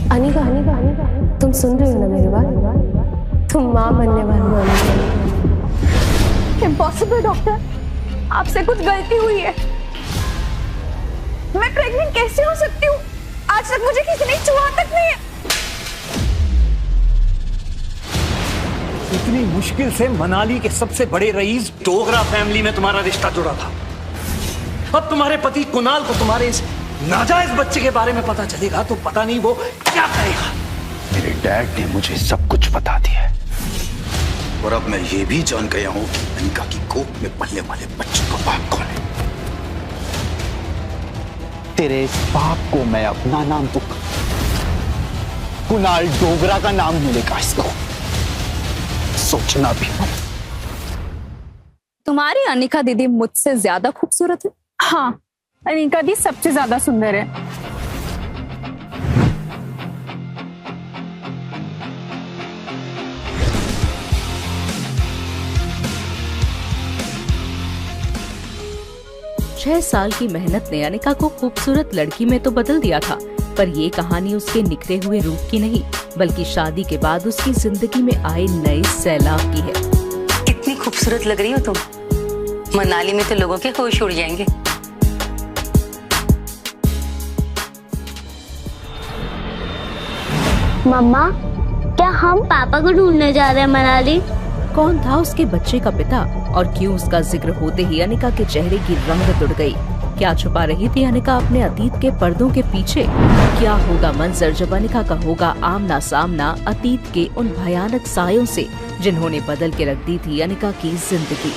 अनिका, अनिका, अनिका, तुम सुन रही हो ना मेरी बात? तुम माँ बनने वाली हो अनिका। इम्पॉसिबल डॉक्टर, आपसे कुछ गलती हुई है। मैं प्रेग्नेंट कैसे हो सकती हूँ? आज तक मुझे किसी ने छुआ तक नहीं है। इतनी मुश्किल से मनाली के सबसे बड़े रईस डोगरा फैमिली में तुम्हारा रिश्ता जुड़ा था। अब तुम्हारे पति कुणाल को तुम्हारे इस नाजायज बच्चे के बारे में पता चलेगा तो पता नहीं वो क्या करेगा। मेरे डैड ने मुझे सब कुछ बता दिया है और अब मैं ये भी जान गया हूं कि अनिका की कोख में पलने वाले बच्चे का बाप कौन है। तेरे इस बाप को मैं अपना नाम दूंगा, कुणाल डोगरा का नाम मिलेगा इसको, सोचना भी मत। तुम्हारी अनिका दीदी मुझसे ज्यादा खूबसूरत है। हाँ, अनिका दी सबसे ज्यादा सुंदर है। छह साल की मेहनत ने अनिका को खूबसूरत लड़की में तो बदल दिया था, पर ये कहानी उसके निखरे हुए रूप की नहीं, बल्कि शादी के बाद उसकी जिंदगी में आए नए सैलाब की है। इतनी खूबसूरत लग रही हो तुम, मनाली में तो लोगों के होश उड़ जाएंगे। मम्मा, क्या हम पापा को ढूंढने जा रहे हैं मनाली? कौन था उसके बच्चे का पिता और क्यों उसका जिक्र होते ही अनिका के चेहरे की रंगत उड़ गई? क्या छुपा रही थी अनिका अपने अतीत के पर्दों के पीछे? क्या होगा मंजर जब अनिका का होगा आमना सामना अतीत के उन भयानक सायों से जिन्होंने बदल के रख दी थी अनिका की जिंदगी?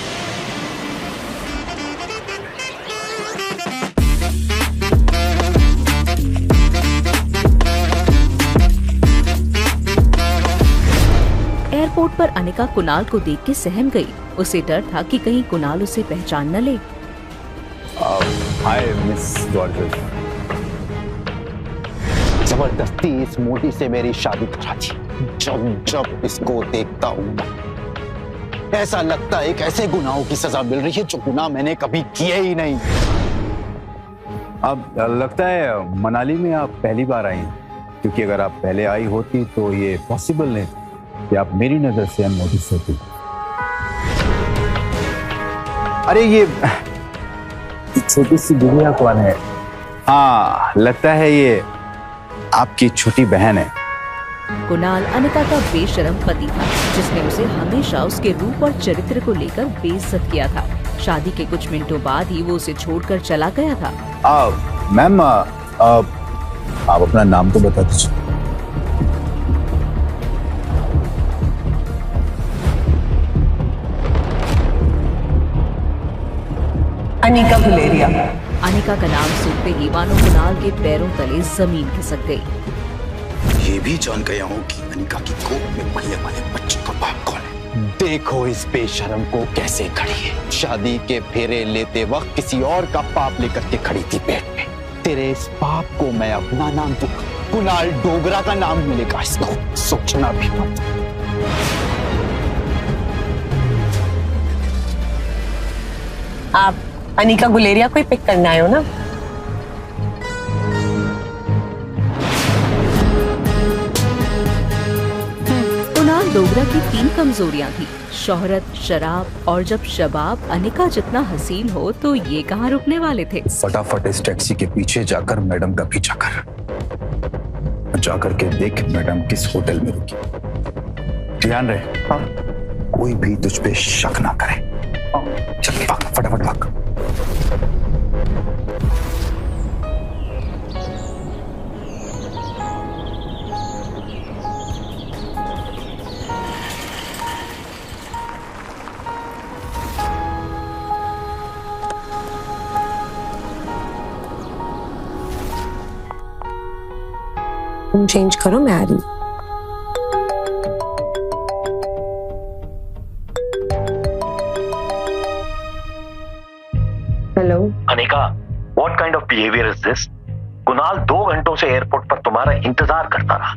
एयरपोर्ट पर अनिका कुणाल को देख के सहम गई। उसे डर था कि कहीं कुणाल उसे पहचान न ले। हाय मिस जॉर्ज, जबरदस्ती इस मोटी से मेरी शादी करा दी। जब जब इसको देखता हूँ ऐसा लगता है कैसे गुनाहों की सजा मिल रही है जो गुनाह मैंने कभी किए ही नहीं। अब लगता है मनाली में आप पहली बार आई हैं, क्योंकि अगर आप पहले आई होती तो ये पॉसिबल नहीं कि आप मेरी नजर से अननोटिस होती। अरे ये छोटी सी गुड़िया कौन है? हाँ, लगता है ये आपकी छोटी बहन है। कुणाल अनिका का बेशरम पति था जिसने उसे हमेशा उसके रूप और चरित्र को लेकर बेइज्जत किया था। शादी के कुछ मिनटों बाद ही वो उसे छोड़कर चला गया था। मैम, आप अपना नाम तो बता दीजिए। अनिका गुलेरिया। अनिका का नाम सुनते ही मानो कुणाल के पैरों तले जमीन खिसक गई। ये भी जान गया हूँ कि अनिका की कोख में पलने वाले बच्चे का बाप कौन है। देखो इस बेशरम को कैसे खड़ी है। शादी के फेरे लेते वक्त किसी और का पाप लेकर के खड़ी थी पेट में। तेरे इस पाप को मैं अपना नाम दूंगा, कुणाल डोगरा का नाम मिलेगा इसको, सोचना भी मत। आप अनिका गुलेरिया को ही पिक करना आए हो ना? कुणाल डोगरा की 3 कमजोरियां थी, शोहरत, शराब और जब शबाब। अनिका जितना हसीन हो तो ये कहाँ रुकने वाले थे। फटाफट इस टैक्सी के पीछे जाकर मैडम का पीछा कर, जाकर के देख मैडम किस होटल में रुकी। ध्यान रहे, हाँ? कोई भी तुझ पे शक ना करे। चल भाग, फटाफट भाग। तुम चेंज करो, मैं आ रही हूँ। Hello Anika, what kind of behaviour is this? Kunal 2 घंटों से एयरपोर्ट पर तुम्हारा इंतजार करता रहा,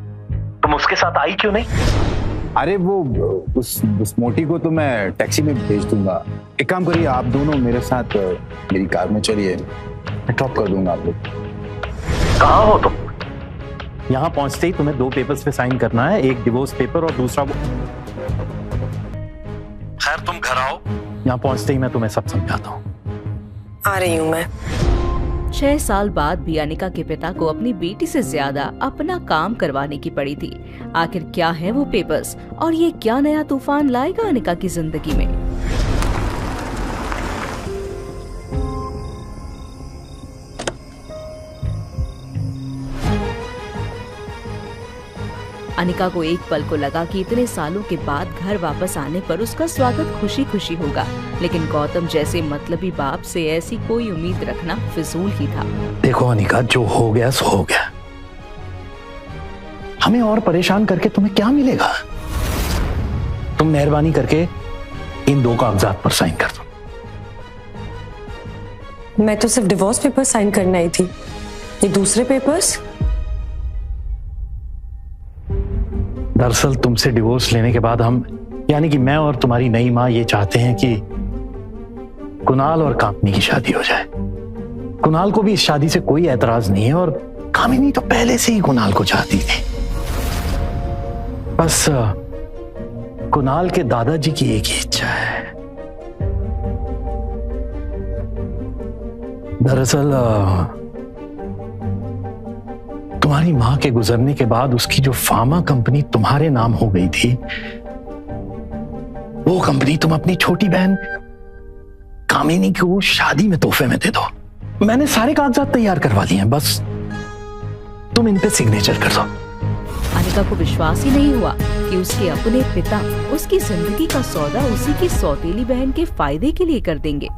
तुम उसके साथ आई क्यों नहीं? अरे वो उस मोटी को तो मैं टैक्सी में भेज दूंगा। एक काम करिए, आप दोनों मेरे साथ मेरी कार में चलिए, मैं ड्रॉप कर दूंगा आप लोग। कहाँ हो तुम? यहाँ पहुंचते ही तुम्हें 2 पेपर्स पे साइन करना है, एक डिवोर्स पेपर और दूसरा वो। खैर तुम घर आओ, यहाँ पहुंचते ही मैं तुम्हें सब समझाता हूँ। आ रही हूँ मैं। 6 साल बाद भी अनिका के पिता को अपनी बेटी से ज्यादा अपना काम करवाने की पड़ी थी। आखिर क्या है वो पेपर्स और ये क्या नया तूफान लाएगा अनिका की जिंदगी में? अनिका को एक पल को लगा कि इतने सालों के बाद घर वापस आने पर उसका स्वागत खुशी खुशी होगा, लेकिन गौतम जैसे मतलबी बाप से ऐसी कोई उम्मीद रखना फिजूल ही था। देखो अनिका, जो हो गया सो हो गया। हमें और परेशान करके तुम्हें क्या मिलेगा? तुम मेहरबानी करके इन 2 कागजात पर साइन कर दो। मैं तो सिर्फ डिवोर्स पेपर साइन करने आई थी, ये दूसरे पेपर्स? दरअसल तुमसे डिवोर्स लेने के बाद हम, यानी कि मैं और तुम्हारी नई माँ, ये चाहते हैं कि कुणाल और कामिनी की शादी हो जाए। कुणाल को भी इस शादी से कोई एतराज नहीं है और कामिनी तो पहले से ही कुणाल को चाहती थी। बस कुणाल के दादाजी की एक ही इच्छा है। दरअसल तुम्हारी मां के गुजरने के बाद उसकी जो फार्मा कंपनी तुम्हारे नाम हो गई थी, वो कंपनी तुम अपनी छोटी बहन कामिनी को शादी में तोहफे में दे दो। मैंने सारे कागजात तैयार करवा लिए हैं, बस तुम इन पे सिग्नेचर कर दो। अनिका को विश्वास ही नहीं हुआ कि उसके अपने पिता उसकी जिंदगी का सौदा उसी की सौतेली बहन के फायदे के लिए कर देंगे।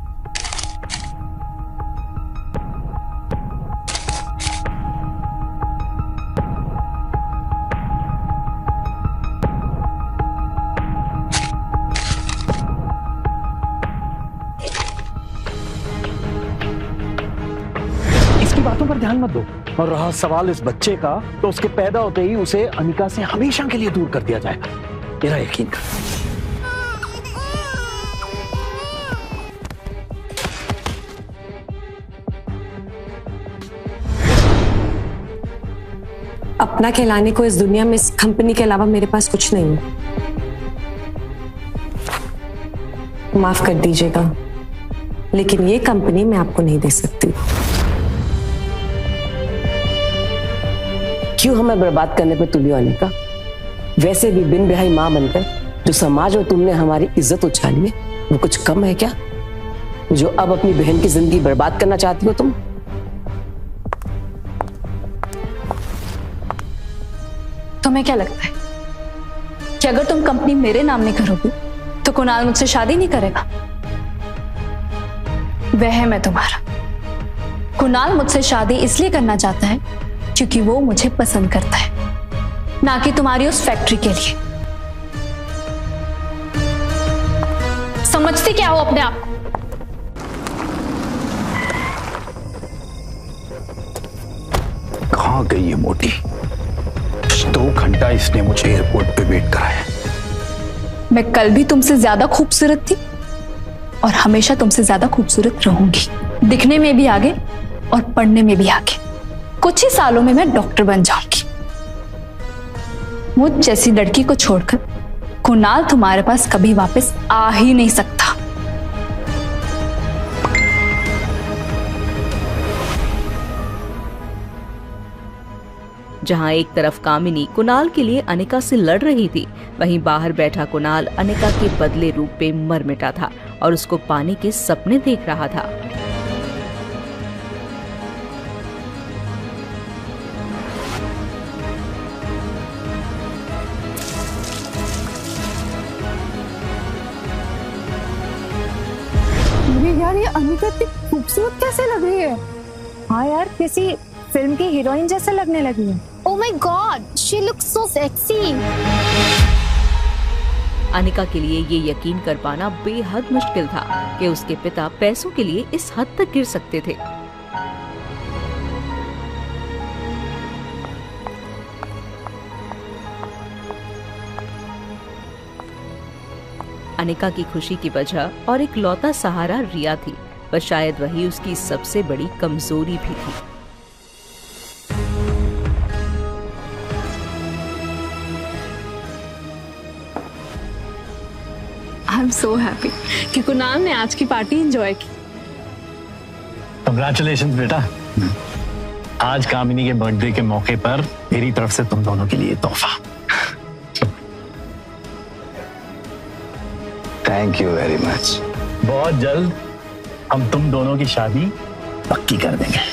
बातों पर ध्यान मत दो। और रहा सवाल इस बच्चे का, तो उसके पैदा होते ही उसे अनिका से हमेशा के लिए दूर कर दिया जाएगा, मेरा यकीन कर। अपना कहलाने को इस दुनिया में इस कंपनी के अलावा मेरे पास कुछ नहीं है। माफ कर दीजिएगा, लेकिन ये कंपनी मैं आपको नहीं दे सकती। क्यों हमें बर्बाद करने पे तुली अनिका? वैसे भी बिन ब्याही माँ बनकर जो समाज में तुमने हमारी इज्जत उछाली है, वो कुछ कम है क्या, जो अब अपनी बहन की जिंदगी बर्बाद करना चाहती हो तुम? तुम्हें क्या लगता है कि अगर तुम कंपनी मेरे नाम नहीं करोगे तो कुणाल मुझसे शादी नहीं करेगा? वह मैं तुम्हारा। कुणाल मुझसे शादी इसलिए करना चाहता है क्योंकि वो मुझे पसंद करता है, ना कि तुम्हारी उस फैक्ट्री के लिए। समझती क्या हो अपने आप? कहां गई ये मोटी? 2 घंटा इसने मुझे एयरपोर्ट पे वेट कराया। मैं कल भी तुमसे ज्यादा खूबसूरत थी और हमेशा तुमसे ज्यादा खूबसूरत रहूंगी, दिखने में भी आगे और पढ़ने में भी आगे। कुछ ही सालों में मैं डॉक्टर बन जाऊंगी। मुझ जैसी लड़की को छोड़कर कुणाल तुम्हारे पास कभी वापस आ ही नहीं सकता। जहां एक तरफ कामिनी कुणाल के लिए अनिका से लड़ रही थी, वहीं बाहर बैठा कुणाल अनिका के बदले रूप पे मर मिटा था और उसको पाने के सपने देख रहा था। यार ये अनिका इतनी खूबसूरत कैसे लग रही है? हाँ यार, किसी फिल्म की हीरोइन जैसे लगने लगी है। Oh my God, she looks so sexy. Anika के लिए ये यकीन कर पाना बेहद मुश्किल था कि उसके पिता पैसों के लिए इस हद तक गिर सकते थे। अनिका की खुशी की वजह और एक लौता सहारा रिया थी, पर शायद वही उसकी सबसे बड़ी कमजोरी भी थी। आई एम सो हैप्पी कि कुणाल ने आज की पार्टी एंजॉय की। कंग्रेचुलेशंस बेटा। आज कामिनी के बर्थडे के मौके पर मेरी तरफ से तुम दोनों के लिए तोहफा। Thank you very much. बहुत जल्द हम तुम दोनों की शादी पक्की कर देंगे।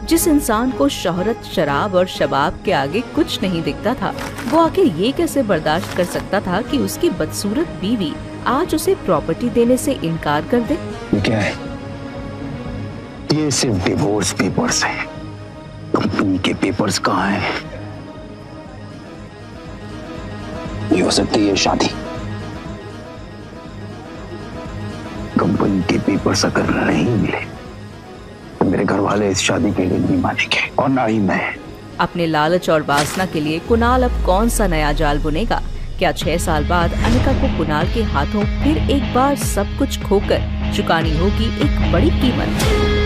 जिस इंसान को शोहरत, शराब और शबाब के आगे कुछ नहीं दिखता था, वो आखिर ये कैसे बर्दाश्त कर सकता था कि उसकी बदसूरत बीवी आज उसे प्रॉपर्टी देने से इनकार कर दे। ये क्या है? ये सिर्फ डिवोर्स पेपर्स हैं। कंपनी के पेपर्स कहाँ हैं? ये हो सकती है शादी। कंपनी के पेपर्स अगर नहीं मिले तो मेरे घर वाले इस शादी के लिए नहीं मानेंगे और ना ही मैं। अपने लालच और वासना के लिए कुणाल अब कौन सा नया जाल बुनेगा? क्या 6 साल बाद अनिका को कुणाल के हाथों फिर एक बार सब कुछ खोकर चुकानी होगी एक बड़ी कीमत?